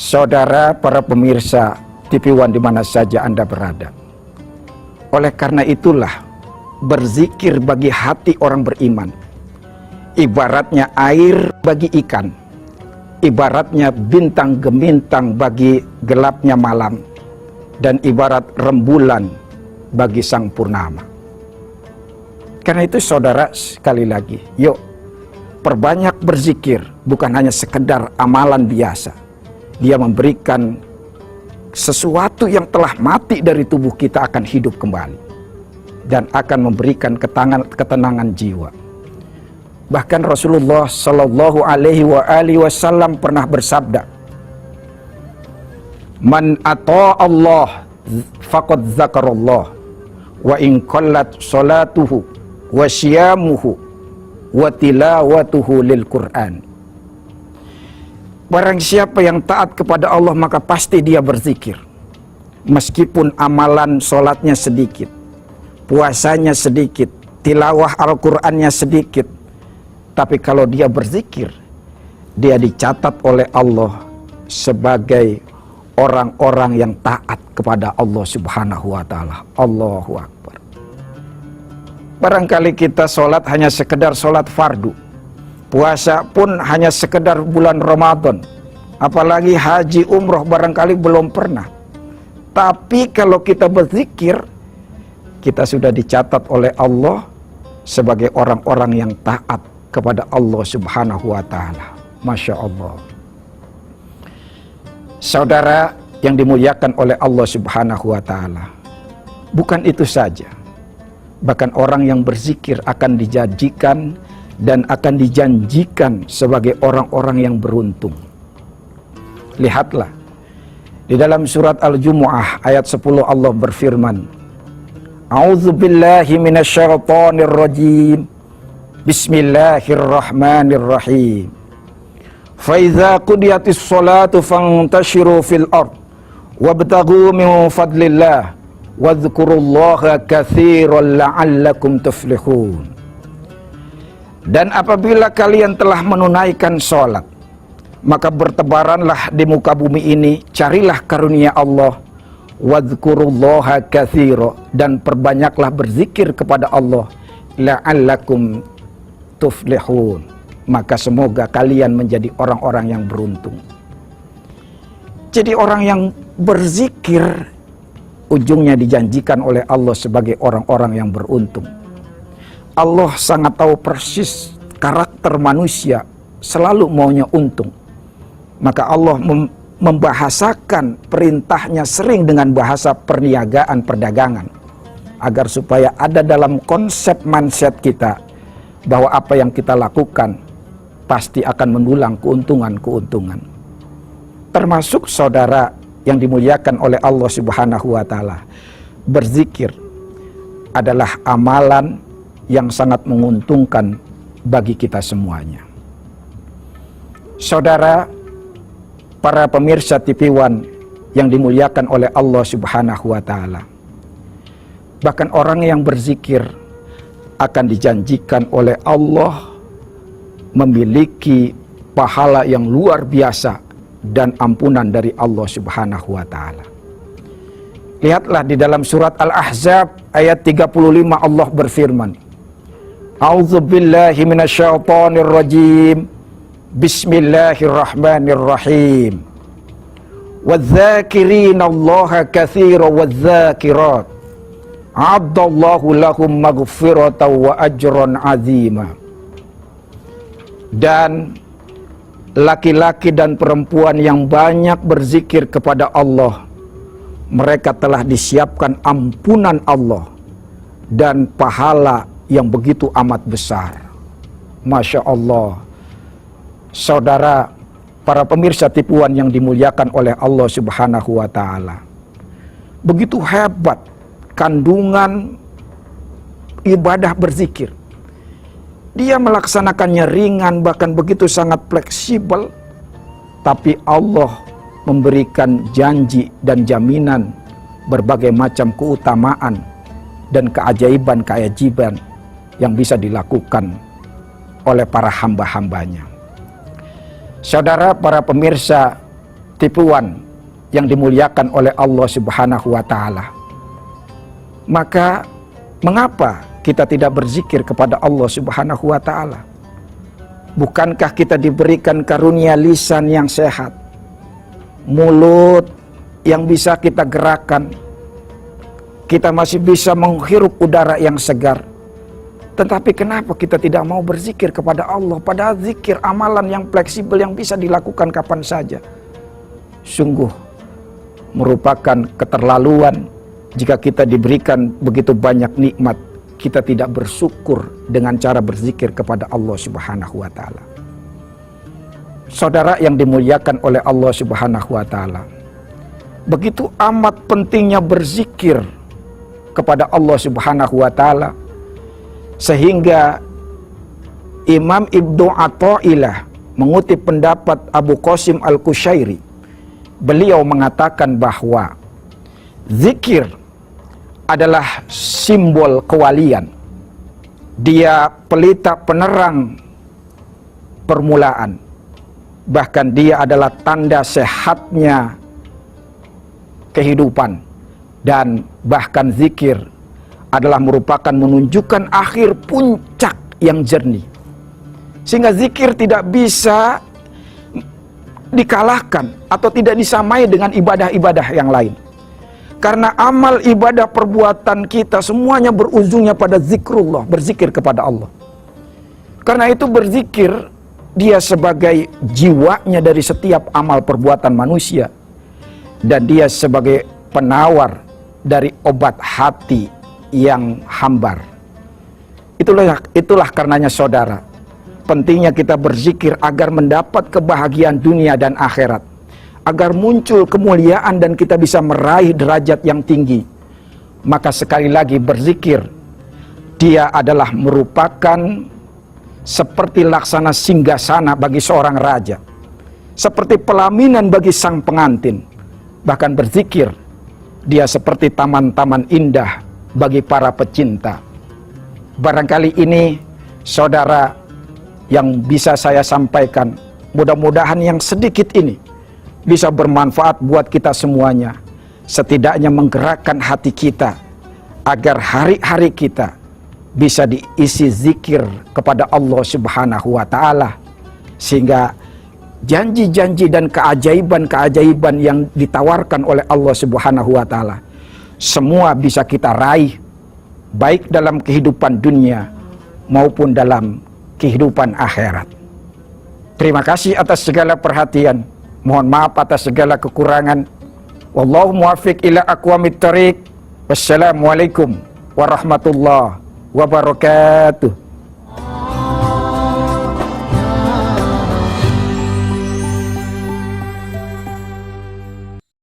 Saudara para pemirsa TV One di mana saja Anda berada. Oleh karena itulah berzikir bagi hati orang beriman ibaratnya air bagi ikan, ibaratnya bintang gemintang bagi gelapnya malam, dan ibarat rembulan bagi sang purnama. Karena itu saudara, sekali lagi, yuk perbanyak berzikir, bukan hanya sekedar amalan biasa. Dia memberikan sesuatu yang telah mati dari tubuh kita akan hidup kembali dan akan memberikan ketenangan jiwa. Bahkan Rasulullah Shallallahu Alaihi Wasallam pernah bersabda, "Man ata Allah faqad zakarallah, wa in qallat salatuhu wa syiyamuhu wa tilawatuhu lil Quran." Barang siapa yang taat kepada Allah maka pasti dia berzikir. Meskipun amalan sholatnya sedikit, puasanya sedikit, tilawah Al-Qur'annya sedikit, tapi kalau dia berzikir, dia dicatat oleh Allah sebagai orang-orang yang taat kepada Allah Subhanahu wa Ta'ala. Allahu Akbar. Barangkali kita sholat hanya sekedar sholat fardu, puasa pun hanya sekedar bulan Ramadan, apalagi haji umroh barangkali belum pernah. Tapi kalau kita berzikir, kita sudah dicatat oleh Allah sebagai orang-orang yang taat kepada Allah Subhanahu wa Ta'ala. Masya Allah. Saudara yang dimuliakan oleh Allah Subhanahu wa Ta'ala, bukan itu saja. Bahkan orang yang berzikir akan dijanjikan dan akan dijanjikan sebagai orang-orang yang beruntung. Lihatlah di dalam surat Al-Jumu'ah ayat 10 Allah berfirman, A'udzubillahi minasyaitonir rajim. Bismillahirrahmanirrahim. Fa idza qudiyatis sholatu fantashiru fil ard wabtaghu min fadlillah wadhkurullaha katsiran la'allakum tuflihun. Dan apabila kalian telah menunaikan sholat, maka bertebaranlah di muka bumi ini, carilah karunia Allah, wadhkurullaha katsira, dan perbanyaklah berzikir kepada Allah, la'allakum tuflihun, maka semoga kalian menjadi orang-orang yang beruntung. Jadi orang yang berzikir ujungnya dijanjikan oleh Allah sebagai orang-orang yang beruntung. Allah sangat tahu persis karakter manusia selalu maunya untung. Maka Allah membahasakan perintahnya sering dengan bahasa perniagaan, perdagangan, agar supaya ada dalam konsep mindset kita bahwa apa yang kita lakukan pasti akan mendulang keuntungan-keuntungan. Termasuk saudara yang dimuliakan oleh Allah Subhanahu wa Ta'ala, berzikir adalah amalan yang sangat menguntungkan bagi kita semuanya. Saudara, para pemirsa TV One yang dimuliakan oleh Allah Subhanahu wa Ta'ala, bahkan orang yang berzikir akan dijanjikan oleh Allah memiliki pahala yang luar biasa dan ampunan dari Allah Subhanahu wa Ta'ala. Lihatlah di dalam surat Al-Ahzab ayat 35 Allah berfirman, A'udzubillahi minasyaitonir rajim. Bismillahirrahmanirrahim. Wadz-dzakirina Allaha katsiran wadz-dzakirat. A'addallahu lahum maghfiratan wa ajran 'azima. Dan laki-laki dan perempuan yang banyak berzikir kepada Allah, mereka telah disiapkan ampunan Allah dan pahala yang begitu amat besar. Masya Allah. Saudara, para pemirsa TV One yang dimuliakan oleh Allah Subhanahu wa Ta'ala, begitu hebat kandungan ibadah berzikir. Dia melaksanakannya ringan, bahkan begitu sangat fleksibel, tapi Allah memberikan janji dan jaminan berbagai macam keutamaan dan keajaiban-keajaiban yang bisa dilakukan oleh para hamba-hambanya. Saudara, para pemirsa tipuan yang dimuliakan oleh Allah Subhanahu wa taala. Maka mengapa kita tidak berzikir kepada Allah Subhanahu wa taala? Bukankah kita diberikan karunia lisan yang sehat, mulut yang bisa kita gerakkan, kita masih bisa menghirup udara yang segar. Tetapi kenapa kita tidak mau berzikir kepada Allah? Padahal zikir amalan yang fleksibel yang bisa dilakukan kapan saja. Sungguh merupakan keterlaluan jika kita diberikan begitu banyak nikmat, kita tidak bersyukur dengan cara berzikir kepada Allah Subhanahu wa taala. Saudara yang dimuliakan oleh Allah Subhanahu wa taala, begitu amat pentingnya berzikir kepada Allah Subhanahu wa taala, sehingga Imam Ibnu Athaillah mengutip pendapat Abu Qasim Al-Qushairi. Beliau mengatakan bahwa zikir adalah simbol kewalian. Dia pelita penerang permulaan. Bahkan dia adalah tanda sehatnya kehidupan. Dan bahkan zikir adalah merupakan menunjukkan akhir puncak yang jernih. Sehingga zikir tidak bisa dikalahkan atau tidak disamai dengan ibadah-ibadah yang lain. Karena amal ibadah perbuatan kita semuanya berujungnya pada zikrullah, berzikir kepada Allah. Karena itu berzikir dia sebagai jiwanya dari setiap amal perbuatan manusia. Dan dia sebagai penawar dari obat hati yang hambar. Itulah karenanya saudara, pentingnya kita berzikir agar mendapat kebahagiaan dunia dan akhirat, agar muncul kemuliaan dan kita bisa meraih derajat yang tinggi. Maka sekali lagi berzikir, dia adalah merupakan seperti laksana singgasana bagi seorang raja, seperti pelaminan bagi sang pengantin. Bahkan berzikir, dia seperti taman-taman indah bagi para pecinta. Barangkali ini saudara yang bisa saya sampaikan. Mudah-mudahan yang sedikit ini bisa bermanfaat buat kita semuanya. Setidaknya menggerakkan hati kita agar hari-hari kita bisa diisi zikir kepada Allah Subhanahu wa taala, sehingga janji-janji dan keajaiban-keajaiban yang ditawarkan oleh Allah Subhanahu wa taala semua bisa kita raih, baik dalam kehidupan dunia maupun dalam kehidupan akhirat. Terima kasih atas segala perhatian. Mohon maaf atas segala kekurangan. Wallahu muwaffiq ila aqwamit thoriq. Wassalamualaikum warahmatullahi wabarakatuh.